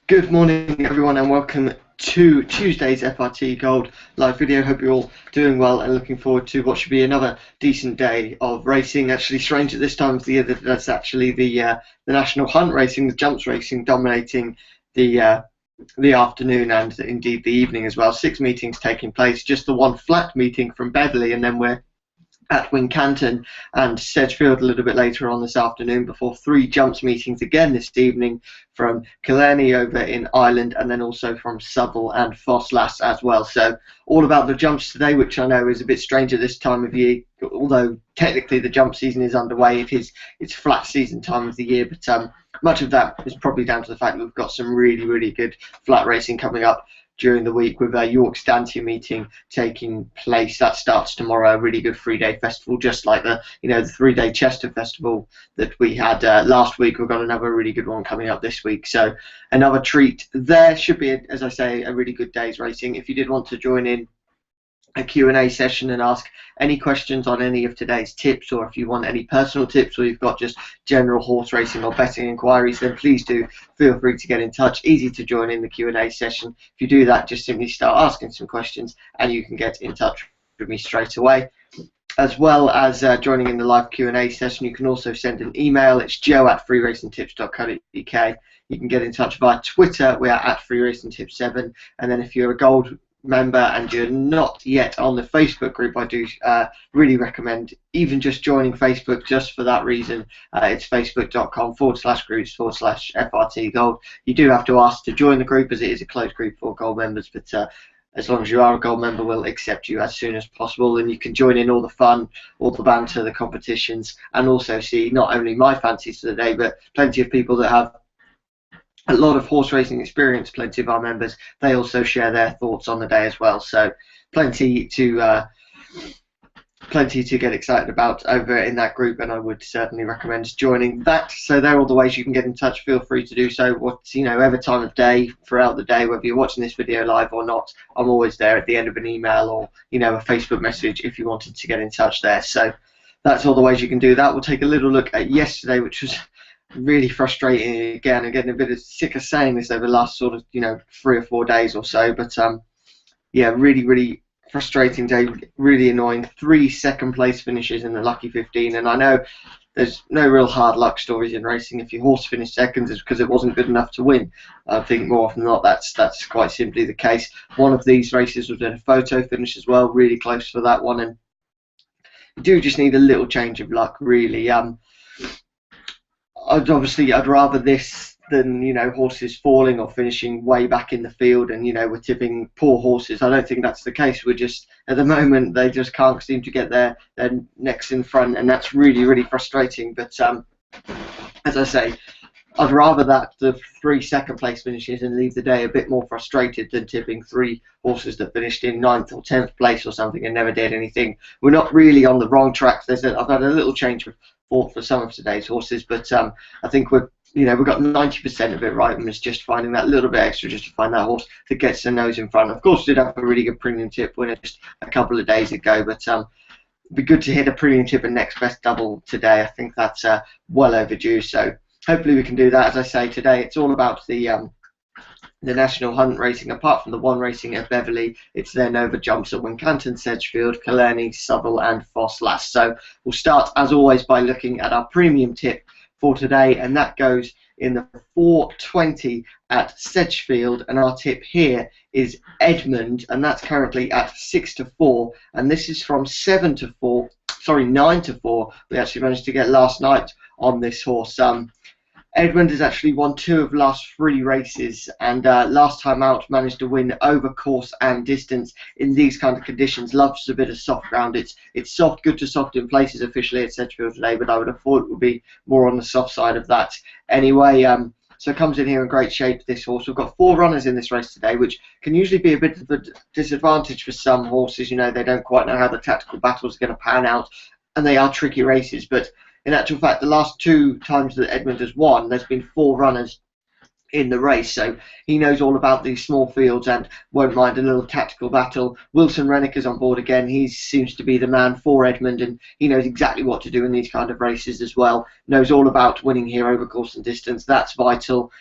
Good morning, everyone, and welcome to Tuesday's FRT Gold live video. Hope you're all doing well and looking forward to what should be another decent day of racing. Actually, strange at this time of the year that that's actually the national hunt racing, the jumps racing, dominating the afternoon and indeed the evening as well. 6 meetings taking place, just the one flat meeting from Beverley, and then we're at Wincanton and Sedgefield a little bit later on this afternoon before 3 jumps meetings again this evening from Killarney over in Ireland, and then also from Southwell and Fosslass as well. So all about the jumps today, which I know is a bit strange at this time of year, although technically the jump season is underway. It's flat season time of the year, but much of that is probably down to the fact that we've got some really good flat racing coming up during the week, with a York Stanton meeting taking place. That starts tomorrow. A really good 3-day festival, just like the 3-day Chester Festival that we had last week. We've got another really good one coming up this week, so another treat there. Should be, as I say, a really good day's racing. If you did want to join in a Q&A session and ask any questions on any of today's tips, or if you want any personal tips, or you've got just general horse racing or betting inquiries, then please do feel free to get in touch. Easy to join in the Q&A session. If you do that, just simply start asking some questions and you can get in touch with me straight away. As well as joining in the live Q&A session, you can also send an email. It's joe@freeracingtips.co.uk. You can get in touch via Twitter. We are at freeracingtips7. And then if you're a gold member and you're not yet on the Facebook group, I do really recommend even just joining Facebook just for that reason. It's facebook.com/groups/FRT Gold. You do have to ask to join the group, as it is a closed group for gold members, but as long as you are a gold member, we'll accept you as soon as possible, and you can join in all the fun, all the banter, the competitions, and also see not only my fancies for the day, but plenty of people that have a lot of horse racing experience. Plenty of our members, they also share their thoughts on the day as well. So plenty to get excited about over in that group, and I would certainly recommend joining that. So there are all the ways you can get in touch. Feel free to do so. Every time of day throughout the day, whether you're watching this video live or not, I'm always there at the end of an email or a Facebook message if you wanted to get in touch there. So that's all the ways you can do that. We'll take a little look at yesterday, which was really frustrating. Again, I'm getting a bit sick of saying this over the last sort of 3 or 4 days or so, but yeah, really frustrating day, really annoying. 3 second place finishes in the lucky 15, and I know there's no real hard luck stories in racing. If your horse finished second, it's because it wasn't good enough to win. I think more often than not that's quite simply the case. One of these races was in a photo finish as well, really close for that one, and you do just need a little change of luck, really. I'd rather this than horses falling or finishing way back in the field, and we're tipping poor horses. I don't think that's the case. We're just, at the moment, they just can't seem to get their necks in front, and that's really frustrating. But as I say, I'd rather that the 3 second place finishes and leave the day a bit more frustrated than tipping 3 horses that finished in 9th or 10th place or something and never did anything. We're not really on the wrong track. I've had a little change of thought for some of today's horses, but I think we've got 90% of it right, and it's just finding that little bit extra just to find that horse that gets the nose in front. Of course, we did have a really good premium tip winner just a couple of days ago, but it'd be good to hit a premium tip and next best double today. I think that's well overdue, so hopefully we can do that. As I say, today it's all about the national hunt racing. Apart from the one racing at Beverley, it's then over jumps at Wincanton, Sedgefield, Killarney, Southwell and Fosslass. So we'll start, as always, by looking at our premium tip for today, and that goes in the 420 at Sedgefield, and our tip here is Edmund, and that's currently at 6-4, and this is from 9 to 4. We actually managed to get last night on this horse. Edmund has actually won 2 of the last 3 races, and last time out managed to win over course and distance in these kind of conditions. Loves a bit of soft ground. It's soft, good to soft in places officially at Sedgefield today, but I would have thought it would be more on the soft side of that. Anyway, so it comes in here in great shape, this horse. We've got 4 runners in this race today, which can usually be a bit of a disadvantage for some horses. They don't quite know how the tactical battles are going to pan out, and they are tricky races, but in actual fact, the last 2 times that Edmund has won, there's been 4 runners in the race, so he knows all about these small fields and won't mind a little tactical battle. Wilson Rennick is on board again. He seems to be the man for Edmund, and he knows exactly what to do in these kind of races as well. Knows all about winning here over course and distance. That's vital.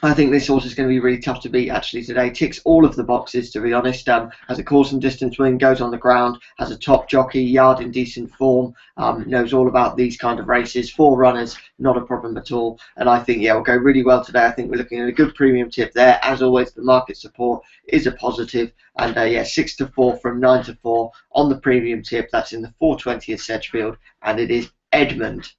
I think this horse is going to be really tough to beat actually today. Ticks all of the boxes, to be honest. Has a course and distance win, goes on the ground, has a top jockey, yard in decent form, knows all about these kind of races. 4 runners, not a problem at all. And I think, yeah, we'll go really well today. I think we're looking at a good premium tip there. As always, the market support is a positive. And yeah, 6 to 4 from 9 to 4 on the premium tip. That's in the 420 at Sedgefield, and it is Edmund.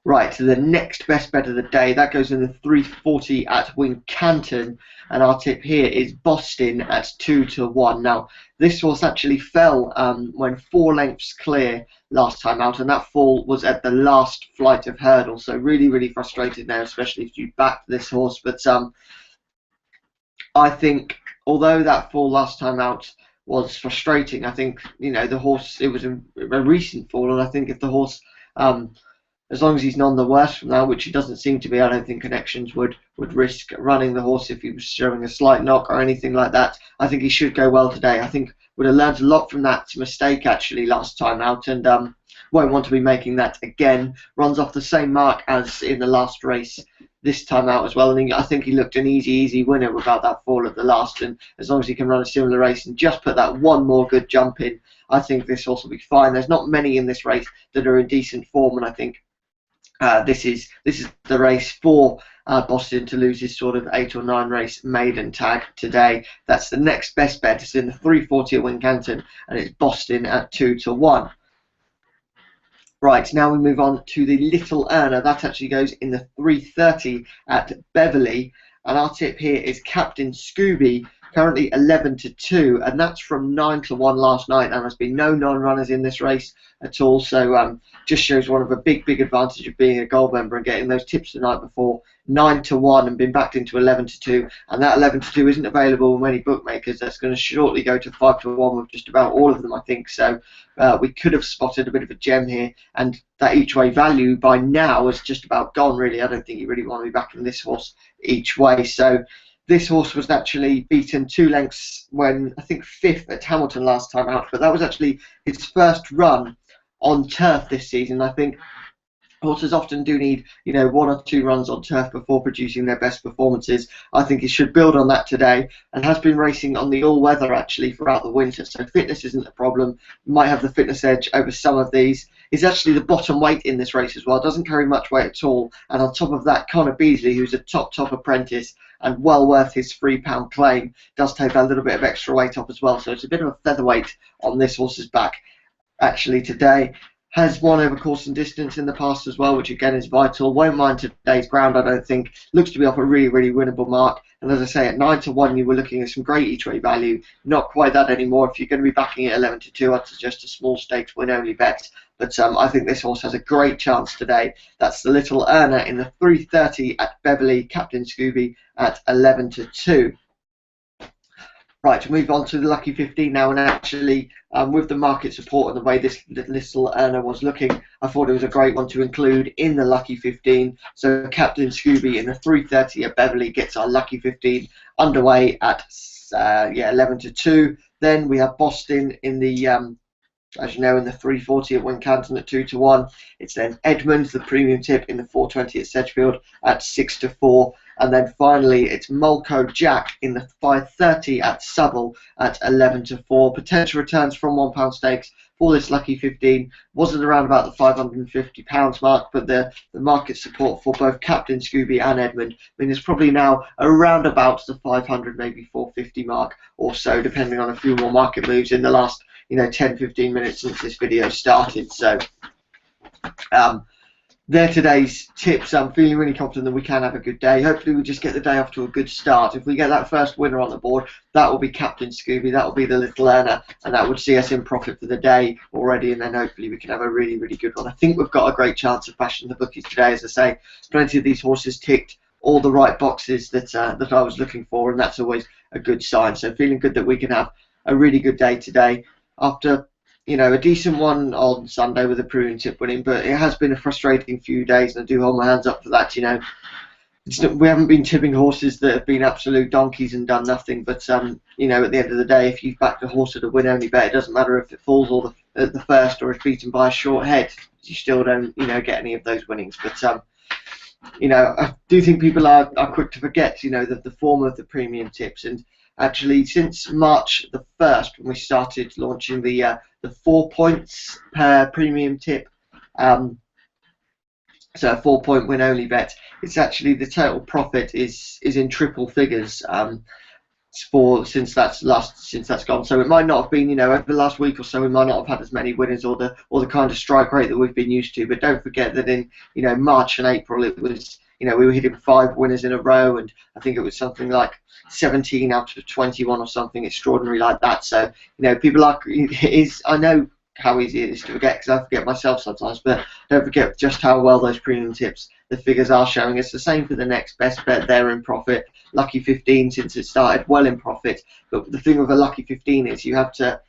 Right, so the next best bet of the day, that goes in the 340 at Wincanton, and our tip here is Boston at 2 to 1. Now, this horse actually fell when 4 lengths clear last time out, and that fall was at the last flight of hurdles, so really, really frustrated now, especially if you backed this horse. But I think, although that fall last time out was frustrating, I think, you know, the horse, it was a recent fall, and I think if the horse... as long as he's none the worse from now, which he doesn't seem to be, I don't think Connections would risk running the horse if he was showing a slight knock or anything like that. I think he should go well today. I think would have learned a lot from that mistake actually last time out, and won't want to be making that again. Runs off the same mark as in the last race this time out as well, and I think he looked an easy winner without that fall at the last, and as long as he can run a similar race and just put that one more good jump in, I think this horse will be fine. There's not many in this race that are in decent form, and I think this is the race for Boston to lose his sort of 8 or 9 race maiden tag today. That's the next best bet. It's in the 340 at Wincanton, and it's Boston at 2 to 1. Right, now we move on to the Little Earner. That actually goes in the 330 at Beverley, and our tip here is Captain Scooby, currently 11 to 2, and that's from 9 to 1 last night, and there's been no non-runners in this race at all, so just shows one of a big advantage of being a Gold member and getting those tips the night before. 9 to 1 and been backed into 11 to 2, and that 11 to 2 isn't available with many bookmakers. That's going to shortly go to 5 to 1 with just about all of them, I think. So we could have spotted a bit of a gem here, and that each way value by now is just about gone, really. I don't think you really want to be backing this horse each way. So this horse was actually beaten 2 lengths when, I think, 5th at Hamilton last time out, but that was actually his first run on turf this season. I think horses often do need, you know, 1 or 2 runs on turf before producing their best performances. I think he should build on that today, and has been racing on the all-weather actually throughout the winter, so fitness isn't a problem. Might have the fitness edge over some of these. He's actually the bottom weight in this race as well, doesn't carry much weight at all, and on top of that, Connor Beasley, who's a top apprentice and well worth his £3 claim, does take a little bit of extra weight off as well, so it's a bit of a featherweight on this horse's back actually today. Has won over course and distance in the past as well, which again is vital. Won't mind today's ground, I don't think. Looks to be off a really winnable mark. And as I say, at 9 to 1, you were looking at some great each way value. Not quite that anymore. If you're going to be backing it 11 to 2, I'd suggest a small stakes win only bet. But I think this horse has a great chance today. That's the Little Earner in the 330 at Beverley, Captain Scooby at 11 to 2. Right, move on to the Lucky 15 now, and actually with the market support and the way this Little Earner was looking, I thought it was a great one to include in the Lucky 15. So Captain Scooby in the 330 at Beverley gets our Lucky 15 underway at 11 to 2. Then we have Boston in the as you know, in the 340 at Wincanton at 2 to 1. It's then Edmund, the premium tip, in the 420 at Sedgefield at 6 to 4. And then finally, it's Mulco Jack in the 530 at Southwell at 11 to 4. Potential returns from £1 stakes for this Lucky 15 wasn't around about the £550 mark, but the market support for both Captain Scooby and Edmund, I mean, it's probably now around about the 500, maybe 450 mark or so, depending on a few more market moves in the last 10-15 minutes since this video started. So they're today's tips. I'm feeling really confident that we can have a good day. Hopefully we just get the day off to a good start. If we get that first winner on the board, that will be Captain Scooby, that will be the Little Earner, and that would see us in profit for the day already, and then hopefully we can have a really good one. I think we've got a great chance of bashing the bookies today. As I say, plenty of these horses ticked all the right boxes that I was looking for, and that's always a good sign. So feeling good that we can have a really good day today after a decent one on Sunday with a premium tip winning, but it has been a frustrating few days, and I do hold my hands up for that. We haven't been tipping horses that have been absolute donkeys and done nothing, but at the end of the day, if you've backed a horse at a win only bet, it doesn't matter if it falls or at the first or is beaten by a short head, you still don't get any of those winnings. But you know, I do think people are quick to forget, you know, the form of the premium tips. And actually, since March the 1st, when we started launching the 4 points per premium tip, um, so a 4 point win only bet, it's actually the total profit is in triple figures. For since that's gone. So it might not have been, you know, over the last week or so, we might not have had as many winners or the kind of strike rate that we've been used to. But don't forget that in, you know, March and April, it was, you know, we were hitting 5 winners in a row, and I think it was something like 17 out of 21 or something extraordinary like that. So, you know, people are, I know how easy it is to forget, because I forget myself sometimes, but don't forget just how well those premium tips, the figures are showing. It's the same for the next best bet. They're in profit. Lucky 15, since it started, well in profit. But the thing with a Lucky 15 is you have to,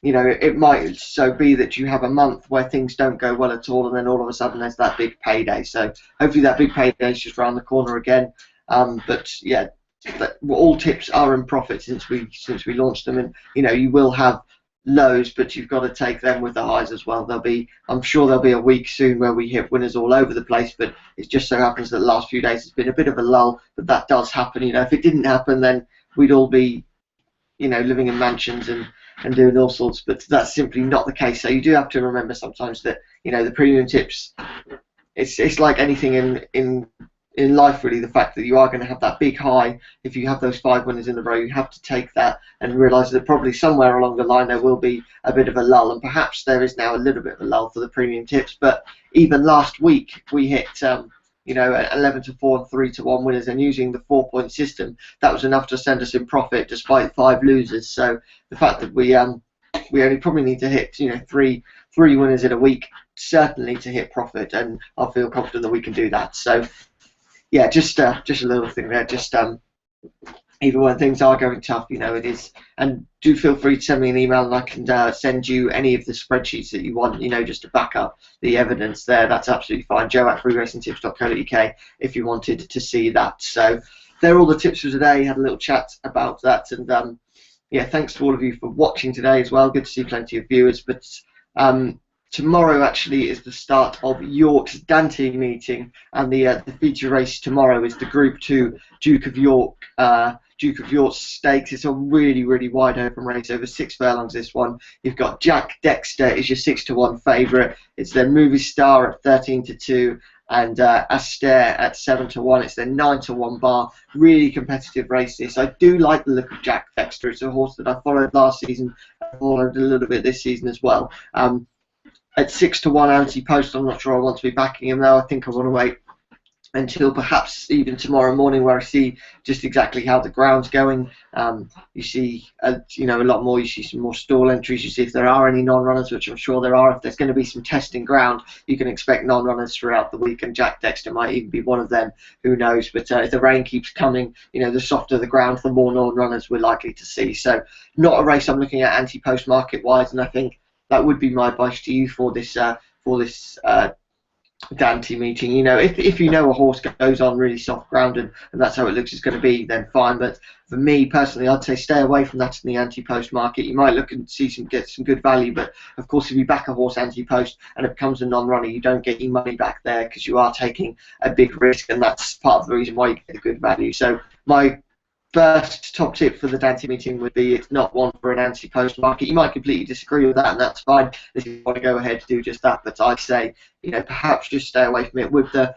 you know, it might so be that you have a month where things don't go well at all, and then all of a sudden there's that big payday. So hopefully that big payday is just around the corner again. But yeah, all tips are in profit since we launched them, and you know, you will have lows, but you've got to take them with the highs as well. I'm sure there'll be a week soon where we hit winners all over the place, but it just so happens that the last few days has been a bit of a lull, but that does happen. You know, if it didn't happen, then we'd all be, you know, living in mansions and doing all sorts, but that's simply not the case. So you do have to remember sometimes that, you know, the premium tips, it's like anything in life, really. The fact that you are going to have that big high, if you have those 5 winners in a row, you have to take that and realise that probably somewhere along the line there will be a bit of a lull, and perhaps there is now a little bit of a lull for the premium tips. But even last week we hit, you know, 11 to 4 and 3 to 1 winners, and using the 4 point system, that was enough to send us in profit despite 5 losers. So the fact that we only probably need to hit, you know, three winners in a week certainly to hit profit, and I feel confident that we can do that. So yeah, just a little thing there. Just even when things are going tough, you know, it is. And do feel free to send me an email, and I can send you any of the spreadsheets that you want, you know, just to back up the evidence there. That's absolutely fine. joe@freeracingtips.co.uk if you wanted to see that. So they're all the tips for today. Had a little chat about that, and yeah, thanks to all of you for watching today as well. Good to see plenty of viewers. But tomorrow actually is the start of York's Dante meeting, and the feature race tomorrow is the Group 2 Duke of York Stakes. It's a really wide open race, over 6 furlongs this one. You've got Jack Dexter is your 6 to 1 favourite. It's their Movie Star at 13 to 2. And Astaire at 7 to 1. It's their 9 to 1 bar. Really competitive race this. I do like the look of Jack Dexter. It's a horse that I followed last season. I followed a little bit this season as well. At 6 to 1 anti-post, I'm not sure I want to be backing him though. I think I want to wait until perhaps even tomorrow morning, where I see just exactly how the ground's going. You see, you know, a lot more. You see some more stall entries. You see if there are any non-runners, which I'm sure there are. If there's going to be some testing ground, you can expect non-runners throughout the week, and Jack Dexter might even be one of them. Who knows? But if the rain keeps coming, you know, the softer the ground, the more non-runners we're likely to see. So not a race I'm looking at anti-post market-wise, and I think that would be my advice to you for this Dante meeting. You know, if you know a horse goes on really soft ground and that's how it looks it's going to be, then fine. But for me personally, I'd say stay away from that in the anti-post market. You might look and get some good value, but of course if you back a horse anti-post and it becomes a non-runner, you don't get your money back there because you are taking a big risk, and that's part of the reason why you get a good value. So my first top tip for the Dante meeting would be it's not one for an anti-post market. You might completely disagree with that, and that's fine if you want to go ahead to do just that. But I'd say, you know, perhaps just stay away from it with the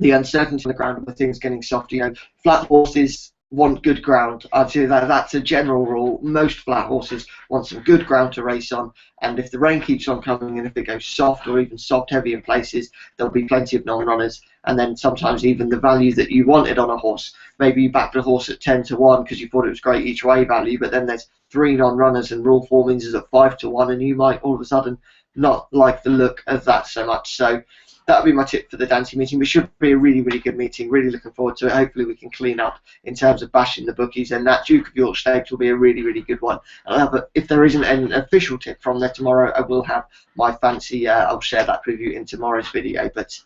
uncertainty on the ground, with things getting soft. You know, flat horses want good ground. I'd say that's a general rule. Most flat horses want some good ground to race on, and if the rain keeps on coming and if it goes soft or even soft heavy in places, there'll be plenty of non-runners. And then sometimes even the value that you wanted on a horse, maybe you backed a horse at 10 to 1 because you thought it was great each way value, but then there's 3 non-runners and rule 4 means is at 5 to 1, and you might all of a sudden not like the look of that so much. So that would be my tip for the Dante meeting. It should be a really good meeting. Really looking forward to it. Hopefully we can clean up in terms of bashing the bookies, and that Duke of York Stakes will be a really good one. If there isn't an official tip from there tomorrow, I will have my fancy. I'll share that preview in tomorrow's video. But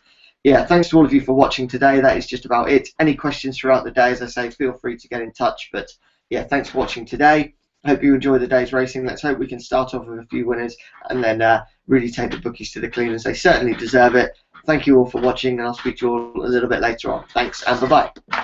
yeah, thanks to all of you for watching today. That is just about it. Any questions throughout the day, as I say, feel free to get in touch. But yeah, thanks for watching today. I hope you enjoy the day's racing. Let's hope we can start off with a few winners and then really take the bookies to the cleaners. They certainly deserve it. thank you all for watching, and I'll speak to you all a little bit later on. Thanks, and bye-bye.